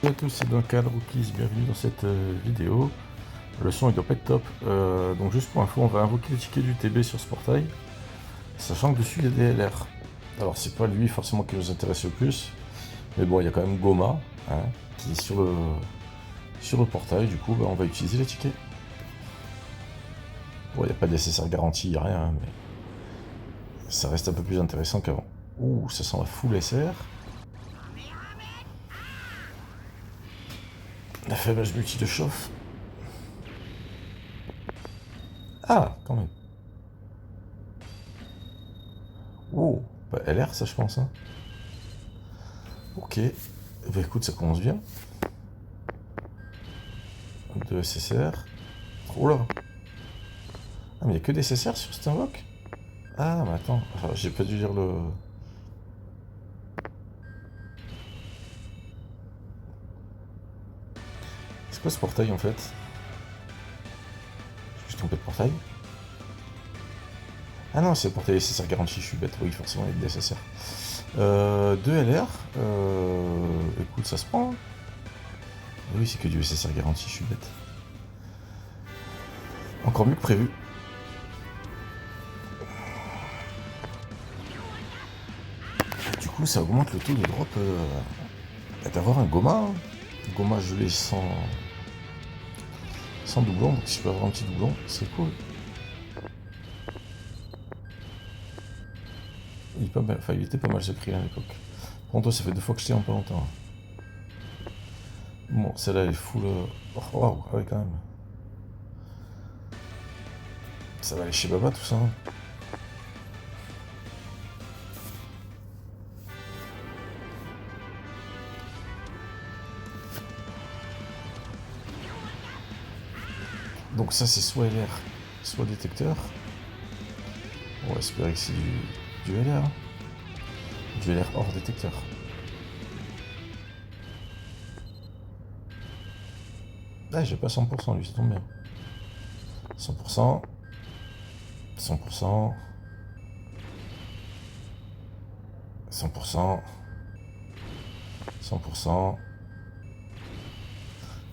Bonjour à tous, c'est Duncan Rookies, bienvenue dans cette vidéo. Le son il doit pas être top, donc juste pour info, on va invoquer le ticket du TB sur ce portail, sachant que dessus il y a des LR. Alors c'est pas lui forcément qui nous intéresse le plus, mais bon il y a quand même Goma, hein, qui est sur le portail, du coup on va utiliser les tickets. Bon il n'y a pas de SSR garantie, il n'y a rien, hein, mais ça reste un peu plus intéressant qu'avant. Ouh, ça sent la full SR. La faiblesse multi de chauffe. Ah, quand même. Oh, bah, LR ça je pense. Hein. Ok, bah écoute, ça commence bien. De SSR. Oh là. Ah, mais il n'y a que des SSR sur cet invoque. Ah, mais attends, enfin, j'ai pas dû lire le. C'est quoi ce portail en fait? Je suis trompé de portail? Ah non, c'est le portail SSR garanti, je suis bête, oui, forcément avec des SSR. 2 LR. Écoute, ça se prend. Hein. Oui, c'est que du SSR garanti, je suis bête. Encore mieux que prévu. Du coup, ça augmente le taux de drop d'avoir un Goma. Hein. Goma gelé sans doublon, donc si je peux avoir un petit doublon, c'est cool. Il était pas mal ce prix à l'époque. Par contre, ça fait 2 fois que je t'ai en pas longtemps. Bon, celle-là elle est full. Oh, waouh, ah ouais, quand même. Ça va aller chez Baba tout ça. Hein. Donc, ça, c'est soit LR, soit détecteur. On va espérer que c'est du LR. Hein. Du LR hors détecteur. Ah, j'ai pas 100% lui, ça tombe bien. 100%. 100%. 100%. 100%.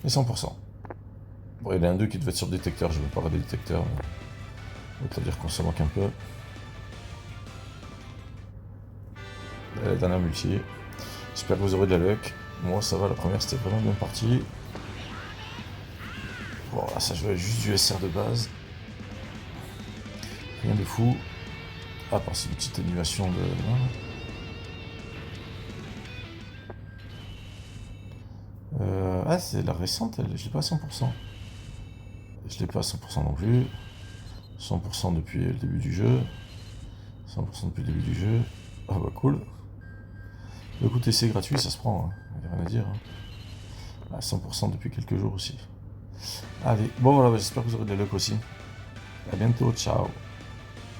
Et 100%. Bon, il y en a un 2 qui devait être sur le détecteur, je vais pas regarder le détecteur. Autant dire qu'on se manque un peu. La dernière multi. J'espère que vous aurez de la luck. Moi ça va, la première c'était vraiment bien parti. Bon là ça jouait juste du SR de base. Rien de fou. À part cette petite annulation de. Ah c'est la récente, je l'ai pas à 100%. Je l'ai pas à 100% non plus. 100% depuis le début du jeu. 100% depuis le début du jeu. Ah bah cool. Écoutez, c'est gratuit, ça se prend, il n'y a rien à dire. Hein. À 100% depuis quelques jours aussi. Allez, bon voilà, j'espère que vous aurez de la luck aussi. A bientôt, ciao.